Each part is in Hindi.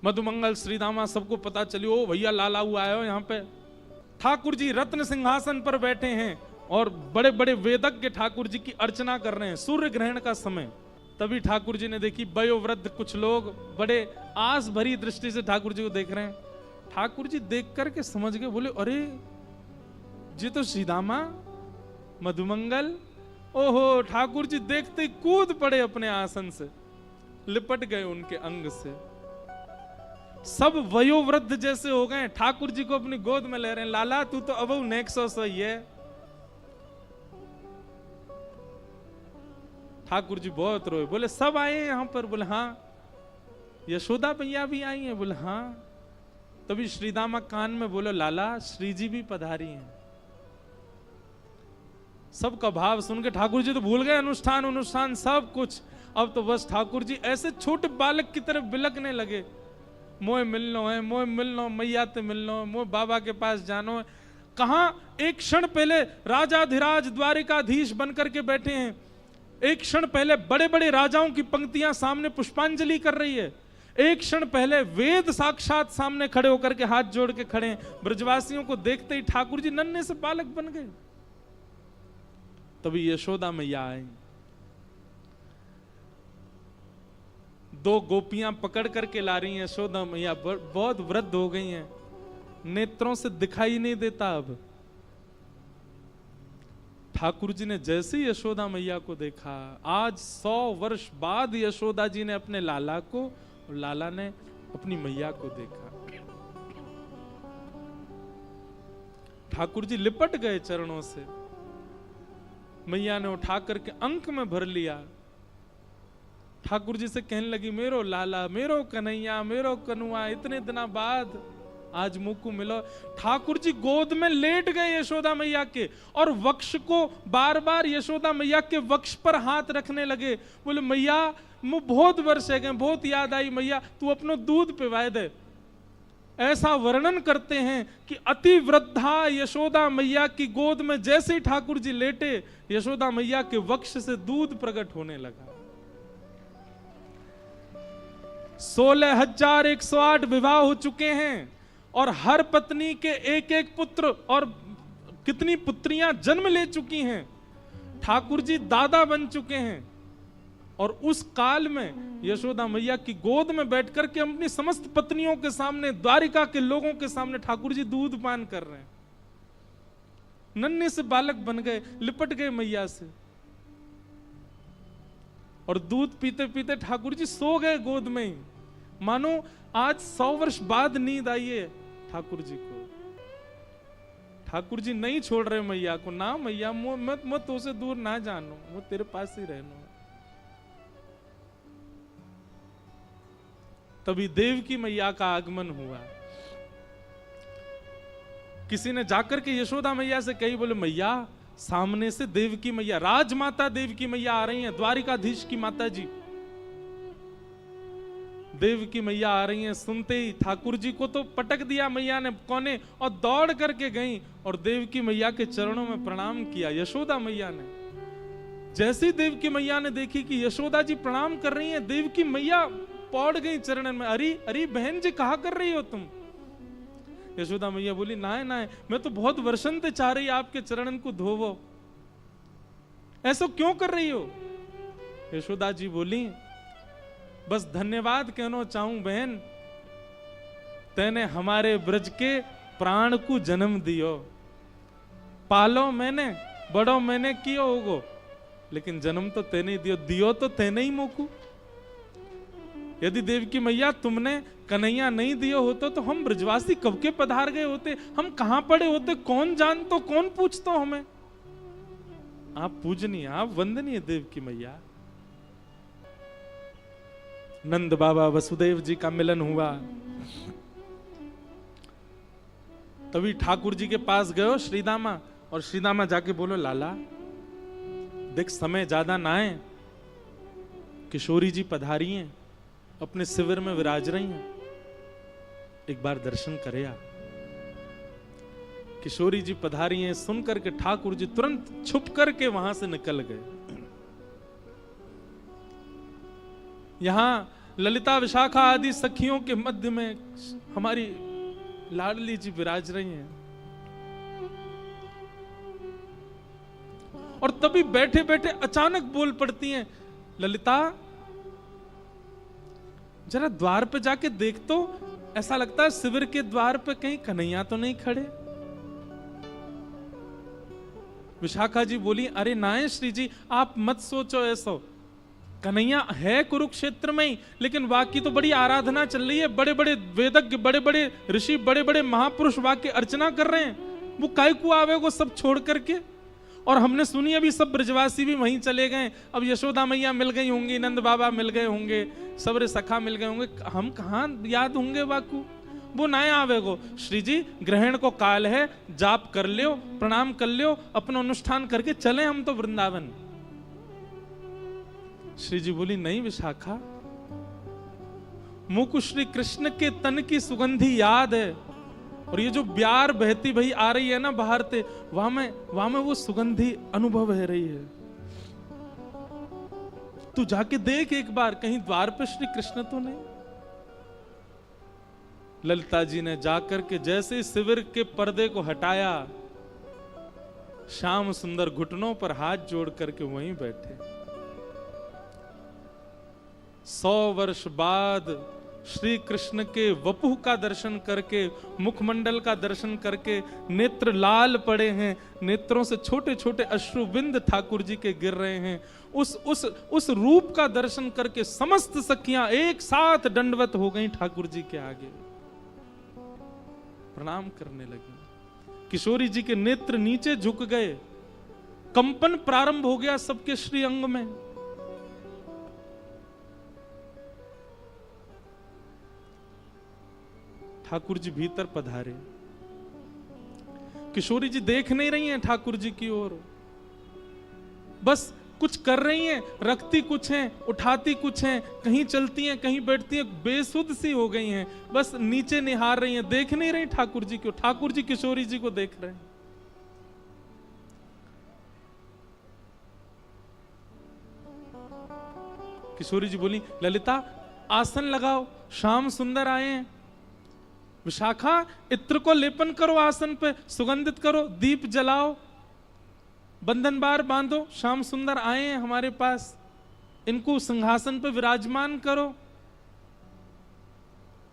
मधुमंगल श्रीदामा सबको पता चली, ओ भैया लाला हुआ आयो यहाँ पे। ठाकुर जी रत्न सिंहासन पर बैठे हैं और बड़े बड़े वेदज्ञ ठाकुर जी की अर्चना कर रहे हैं, सूर्य ग्रहण का समय। तभी ठाकुर जी ने देखी वयोवृद्ध कुछ लोग बड़े आस भरी दृष्टि से ठाकुर जी को देख रहे हैं। ठाकुर जी देख करके समझ गए, बोले अरे जी तो श्रीदामा मधुमंगल। ओहो, ठाकुर जी देखते ही कूद पड़े अपने आसन से, लिपट गए उनके अंग से। सब वयोवृद्ध जैसे हो गए, ठाकुर जी को अपनी गोद में ले रहे हैं। लाला तू तो अब नेक्सो सही है। ठाकुर जी बहुत रोए, बोले सब आए हैं यहां पर? बोले हाँ। यशोदा मैया भी आई हैं? बोले हाँ। तभी श्रीदामा कान में बोलो, लाला श्री जी भी पधारी हैं। सबका भाव सुन के ठाकुर जी तो भूल गए अनुष्ठान सब कुछ। अब तो बस ठाकुर जी ऐसे छोटे बालक की तरफ बिलकने लगे, मोए मिलनो है, मोए मिलनो, मैया ते मिलनो, मोए बाबा के पास जानो है। कहां एक क्षण पहले राजाधिराज द्वारिकाधीश बनकर के बैठे हैं, एक क्षण पहले बड़े बड़े राजाओं की पंक्तियां सामने पुष्पांजलि कर रही है, एक क्षण पहले वेद साक्षात सामने खड़े होकर के हाथ जोड़ के खड़े हैं। ब्रजवासियों को देखते ही ठाकुर जी नन्हे से बालक बन गए। तभी यशोदा मैया आई, दो गोपियां पकड़ करके ला रही हैं। यशोदा मैया बहुत वृद्ध हो गई हैं, नेत्रों से दिखाई नहीं देता अब। ठाकुर जी ने जैसे ही यशोदा मैया को देखा, आज 100 वर्ष बाद यशोदा जी ने अपने लाला को और लाला ने अपनी मैया को देखा। ठाकुर जी लिपट गए चरणों से। मैया ने उठा करके अंक में भर लिया। ठाकुर जी से कहने लगी, मेरो लाला, मेरो कन्हैया, मेरो कनुआ, इतने दिनों बाद आज मुंह को मिलो। ठाकुर जी गोद में लेट गए यशोदा मैया के और वक्ष को बार बार यशोदा मैया के वक्ष पर हाथ रखने लगे। बोले मैया मुझे बहुत वर्ष है गए, बहुत याद आई, मैया तू अपनो दूध पिवाए दे। ऐसा वर्णन करते हैं कि अति वृद्धा यशोदा मैया की गोद में जैसे ही ठाकुर जी लेटे, यशोदा मैया के वक्ष से दूध प्रकट होने लगा। 16,108 विवाह हो चुके हैं और हर पत्नी के एक एक पुत्र और कितनी पुत्रियां जन्म ले चुकी हैं। ठाकुर जी दादा बन चुके हैं और उस काल में यशोदा मैया की गोद में बैठकर के अपनी समस्त पत्नियों के सामने, द्वारिका के लोगों के सामने ठाकुर जी दूध पान कर रहे हैं। नन्हे से बालक बन गए, लिपट गए मैया से और दूध पीते पीते ठाकुर जी सो गए गोद में ही। मानो आज 100 वर्ष बाद नींद आई है ठाकुर जी को। ठाकुर जी नहीं छोड़ रहे मैया को, ना मैया मैं तो से दूर ना जानो, वो तेरे पास ही रहना। तभी देवकी मैया का आगमन हुआ। किसी ने जाकर के यशोदा मैया से कही, बोले मैया सामने से देवकी मैया, राजमाता देवकी मैया आ रही हैं, द्वारिकाधीश की माता जी देवकी मैया आ रही हैं। सुनते ही ठाकुर जी को तो पटक दिया मैया ने कोने और दौड़ करके गई और देवकी मैया के चरणों में प्रणाम किया। यशोदा मैया ने जैसे ही देवकी मैया ने देखी कि यशोदा जी प्रणाम कर रही हैं, देवकी मैया पौड़ गई चरणन में। अरे अरे बहन जी कहा कर रही हो तुम? यशोदा मैया बोली, ना मैं तो बहुत वर्षन से चाह रही आपके चरणन को धोवो, ऐसा क्यों कर रही हो? यशोदा जी बोली, बस धन्यवाद कहना चाहूं बहन, तेने हमारे ब्रज के प्राण को जन्म दियो। पालो मैंने, बड़ो मैंने कियो होगो, लेकिन जन्म तो तेने दियो, दियो तो तेने ही मोकू। यदि देवकी मैया तुमने कन्हैया नहीं दियो होतो तो हम ब्रजवासी कब के पधार गए होते, हम कहां पड़े होते, कौन जानतो, कौन पूछतो हमें। आप पूजनीय, आप वंदनीय देवकी मैया। नंद बाबा वसुदेव जी का मिलन हुआ। तभी ठाकुर जी के पास गयो श्रीदामा और श्रीदामा जाके बोलो, लाला देख समय ज्यादा ना है, किशोरी जी पधारी हैं, अपने शिविर में विराज रही हैं, एक बार दर्शन करे आ। किशोरी जी पधारी हैं, सुन करके ठाकुर जी तुरंत छुप करके वहां से निकल गए। यहां ललिता विशाखा आदि सखियों के मध्य में हमारी लाडली जी विराज रही हैं। और तभी बैठे बैठे अचानक बोल पड़ती हैं, ललिता जरा द्वार पे जाके देख तो, ऐसा लगता है शिविर के द्वार पे कहीं कन्हैया तो नहीं खड़े। विशाखा जी बोली, अरे नाय श्री जी, आप मत सोचो ऐसा, कन्हैया है कुरुक्षेत्र में ही, लेकिन वाकी तो बड़ी आराधना चल रही है, बड़े बड़े वेदज्ञ, बड़े बड़े ऋषि, बड़े बड़े महापुरुष वाक्य अर्चना कर रहे हैं, वो काय को आवे वो सब छोड़ करके। और हमने सुनी अभी सब ब्रजवासी भी वहीं चले गए, अब यशोदा मैया मिल गई होंगी, नंद बाबा मिल गए होंगे, सबरे सखा मिल गए होंगे, हम कहाँ याद होंगे वाकू, वो ना आवेगो। श्री जी ग्रहण को काल है, जाप कर लियो, प्रणाम कर लियो, अपना अनुष्ठान करके चले हम तो वृंदावन। श्री जी बोली, नहीं विशाखा, मुझको श्री कृष्ण के तन की सुगंधी याद है, और ये जो ब्यार बहती भई आ रही है ना बाहर से, वहां में वो सुगंधी अनुभव है रही है। तू जाके देख एक बार, कहीं द्वार पे श्री कृष्ण तो नहीं। ललिता जी ने जाकर के जैसे शिविर के पर्दे को हटाया, श्याम सुंदर घुटनों पर हाथ जोड़ करके वहीं बैठे। 100 वर्ष बाद श्री कृष्ण के वपुः का दर्शन करके, मुखमंडल का दर्शन करके नेत्र लाल पड़े हैं, नेत्रों से छोटे छोटे अश्रु बिंद ठाकुर जी के गिर रहे हैं। उस रूप का दर्शन करके समस्त सखियां एक साथ दंडवत हो गई ठाकुर जी के आगे, प्रणाम करने लगी। किशोरी जी के नेत्र नीचे झुक गए, कंपन प्रारंभ हो गया सबके श्री अंग में। ठाकुर जी भीतर पधारे। किशोरी जी देख नहीं रही हैं ठाकुर जी की ओर, बस कुछ कर रही हैं, रखती कुछ हैं, उठाती कुछ हैं, कहीं चलती हैं, कहीं बैठती हैं, बेसुध सी हो गई हैं, बस नीचे निहार रही हैं, देख नहीं रही ठाकुर जी को। ठाकुर जी किशोरी जी को देख रहे हैं। किशोरी जी बोली, ललिता आसन लगाओ, श्याम सुंदर आए हैं। विशाखा इत्र को लेपन करो, आसन पे सुगंधित करो, दीप जलाओ, बंधन बार बांधो, श्याम सुंदर आए हैं हमारे पास, इनको सिंहासन पे विराजमान करो।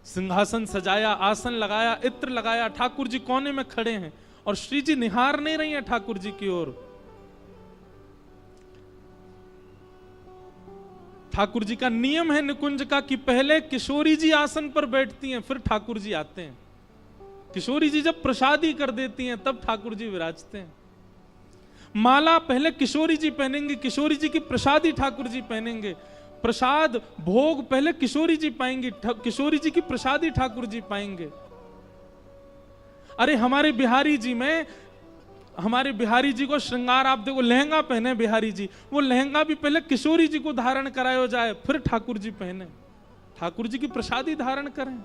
सिंहासन सजाया, आसन लगाया, इत्र लगाया, ठाकुर जी कोने में खड़े हैं और श्री जी निहार नहीं रही हैं ठाकुर जी की ओर। ठाकुर जी का नियम है निकुंज का कि पहले किशोरी जी आसन पर बैठती हैं, फिर ठाकुर जी आते हैं। किशोरी जी जब प्रसादी कर देती हैं तब ठाकुर जी विराजते हैं। माला पहले किशोरी जी पहनेंगे, किशोरी जी की प्रसादी ठाकुर जी पहनेंगे। प्रसाद भोग पहले किशोरी जी पाएंगे, किशोरी जी की प्रसादी ठाकुर जी पाएंगे। अरे हमारे बिहारी जी को श्रृंगार, आप देखो लहंगा पहने बिहारी जी, वो लहंगा भी पहले किशोरी जी को धारण कराया जाए, फिर ठाकुर जी पहने, ठाकुर जी की प्रसादी धारण करें।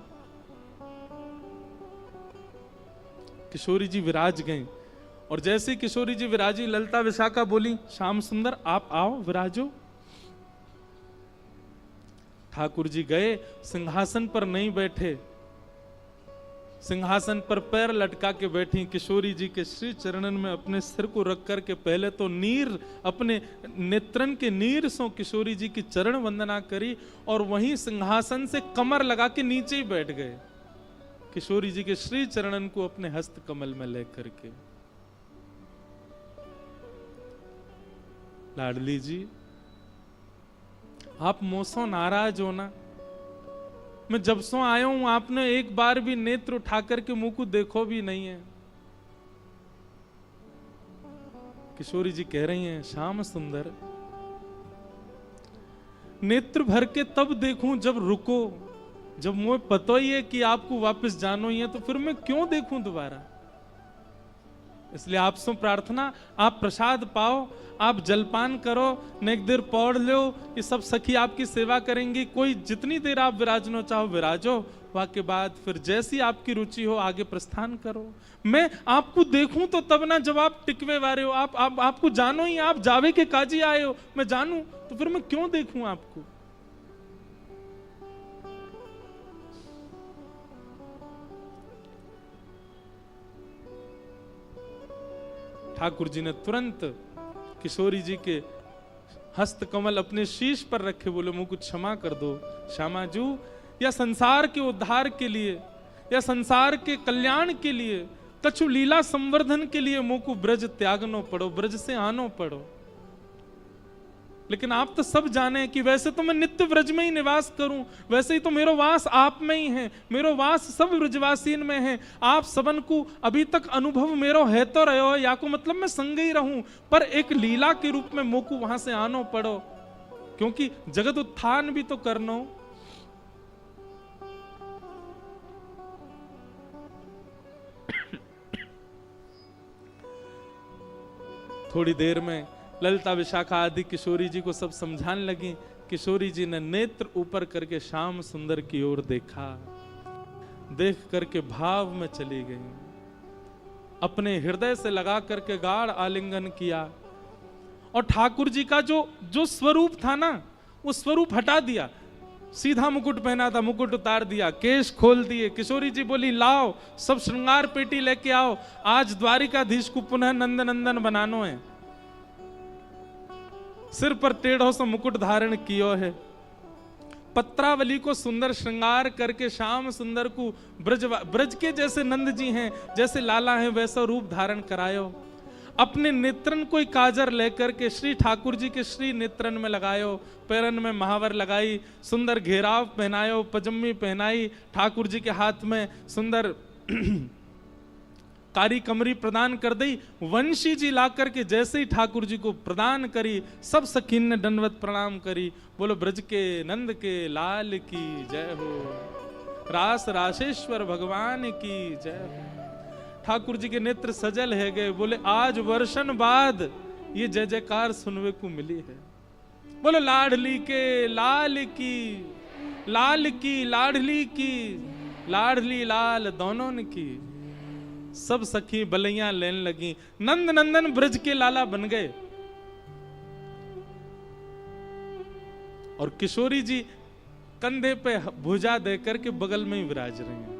किशोरी जी विराज गई और जैसे किशोरी जी विराजी, ललिता विशाखा बोली, श्याम सुंदर आप आओ विराजो। ठाकुर जी गए, सिंहासन पर नहीं बैठे, सिंहासन पर पैर लटका के बैठी किशोरी जी के श्री चरणन में अपने सिर को रख करके पहले तो नीर, अपने नेत्रन के नीर सो किशोरी जी की चरण वंदना करी और वहीं सिंहासन से कमर लगा के नीचे ही बैठ गए, किशोरी जी के श्री चरणन को अपने हस्त कमल में लेकर के। लाडली जी आप मुझसे नाराज हो ना, मैं जब से आया हूं आपने एक बार भी नेत्र उठा करके मुंह को देखो भी नहीं है। किशोरी जी कह रही हैं, श्याम सुंदर नेत्र भर के तब देखूं जब रुको, जब मुझे पता ही है कि आपको वापस जानो ही है तो फिर मैं क्यों देखूं दोबारा। इसलिए आपसे प्रार्थना, आप प्रसाद पाओ, आप जलपान करो, नेक देर पौड़ लो, ये सब सखी आपकी सेवा करेंगी। कोई जितनी देर आप विराजनो चाहो विराजो, वाके बाद फिर जैसी आपकी रुचि हो आगे प्रस्थान करो। मैं आपको देखूं तो तब ना जब आप टिकवे वारे हो, आपको जानो ही, आप जावे के काजी आए हो, मैं जानू तो फिर मैं क्यों देखूं आपको। ठाकुर जी ने तुरंत किशोरी जी के हस्त कमल अपने शीश पर रखे, बोले मुझको क्षमा कर दो श्यामाजू, या संसार के उद्धार के लिए या संसार के कल्याण के लिए, कछु लीला संवर्धन के लिए मुझको ब्रज त्यागनो पड़ो, ब्रज से आनो पड़ो। लेकिन आप तो सब जाने कि वैसे तो मैं नित्य ब्रज में ही निवास करूं, वैसे ही तो मेरो वास आप में ही है, मेरो वास सब ब्रजवासीन में है। आप सबन को अभी तक अनुभव मेरो है तो रहो, या को मतलब मैं संग ही रहूं, पर एक लीला के रूप में मोको वहां से आनो पड़ो, क्योंकि जगत उत्थान भी तो करनो। थोड़ी देर में ललिता विशाखा आदि किशोरी जी को सब समझाने लगी। किशोरी जी ने नेत्र ऊपर करके श्याम सुंदर की ओर देखा, देख करके भाव में चली गई, अपने हृदय से लगा करके गाढ़ आलिंगन किया और ठाकुर जी का जो स्वरूप था ना, वो स्वरूप हटा दिया। सीधा मुकुट पहना था, मुकुट उतार दिया, केश खोल दिए। किशोरी जी बोली लाओ सब श्रृंगार पेटी लेके आओ, आज द्वारिकाधीश को पुनः नंद नंदन बनानो है। सिर पर टेढ़ो सा मुकुट धारण कियो है, पत्रावली को सुंदर श्रृंगार करके श्याम सुंदर को ब्रज के जैसे नंद जी हैं, जैसे लाला हैं, वैसा रूप धारण करायो। अपने नेत्रन कोई काजर लेकर के श्री ठाकुर जी के श्री नेत्रन में लगायो, पैरन में महावर लगाई, सुंदर घेराव पहनायो, पजम्मी पहनाई, ठाकुर जी के हाथ में सुंदर कारी कमरी प्रदान कर दी। वंशी जी ला करके जैसे ही ठाकुर जी को प्रदान करी, सब सखीन ने दंडवत प्रणाम करी। बोलो ब्रज के नंद के लाल की जय हो, रास राशेश्वर भगवान की जय हो। ठाकुर जी के नेत्र सजल है गए, बोले आज वर्षन बाद ये जय जयकार सुनने को मिली है। बोलो लाडली के लाल की, लाल की लाडली की, लाडली लाल दोनों की। सब सखी बलैया लेने लगी, नंद नंदन ब्रज के लाला बन गए। और किशोरी जी कंधे पे भुजा देकर के बगल में ही विराज रही हैं।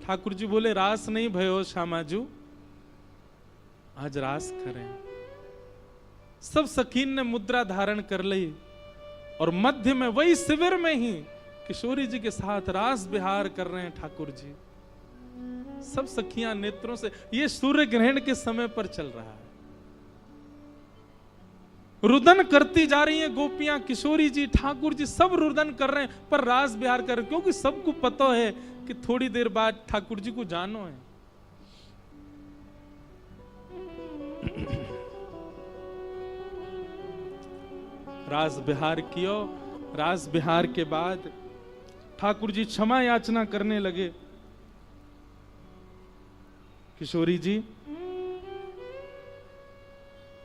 ठाकुर जी बोले रास नहीं भयो श्यामाजू, आज रास करें। सब सखीन ने मुद्रा धारण कर ली और मध्य में वही शिविर में ही किशोरी जी के साथ रास विहार कर रहे हैं ठाकुर जी। सब सखियां नेत्रों से, ये सूर्य ग्रहण के समय पर चल रहा है, रुदन करती जा रही हैं गोपियां, किशोरी जी ठाकुर जी सब रुदन कर रहे हैं, पर रास विहार कर रहे हैं, क्योंकि सबको पता है कि थोड़ी देर बाद ठाकुर जी को जानो है। रास विहार कियो, रास विहार के बाद ठाकुर जी क्षमा याचना करने लगे। किशोरी जी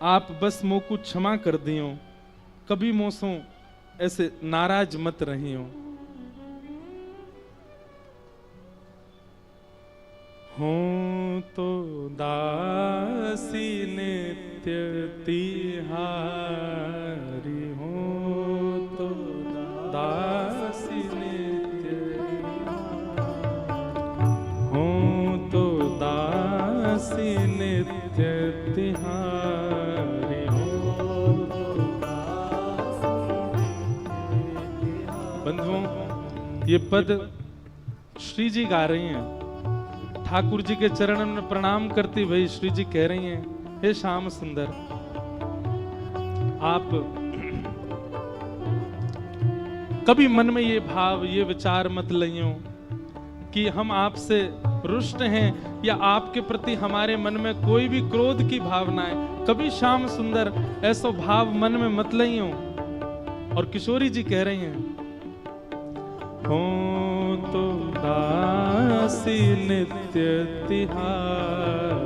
आप बस मोको क्षमा कर दियो, कभी मोसो ऐसे नाराज मत रही हो। तो दासी नित्य तिहारी, हो तो दासी नित्य, हो तो दासी नित्य तिहारी, हो तो बंधुओं ये पद श्री जी गा रही हैं। ठाकुर जी के चरणों में प्रणाम करती वही श्री जी कह रही हैं, हे श्याम सुंदर, आप कभी मन में ये भाव ये विचार मत लियो कि हम आपसे रुष्ट हैं या आपके प्रति हमारे मन में कोई भी क्रोध की भावना है। कभी श्याम सुंदर ऐसा भाव मन में मत लियो। और किशोरी जी कह रही हैं, हो तो दासी नित्य तिहारी,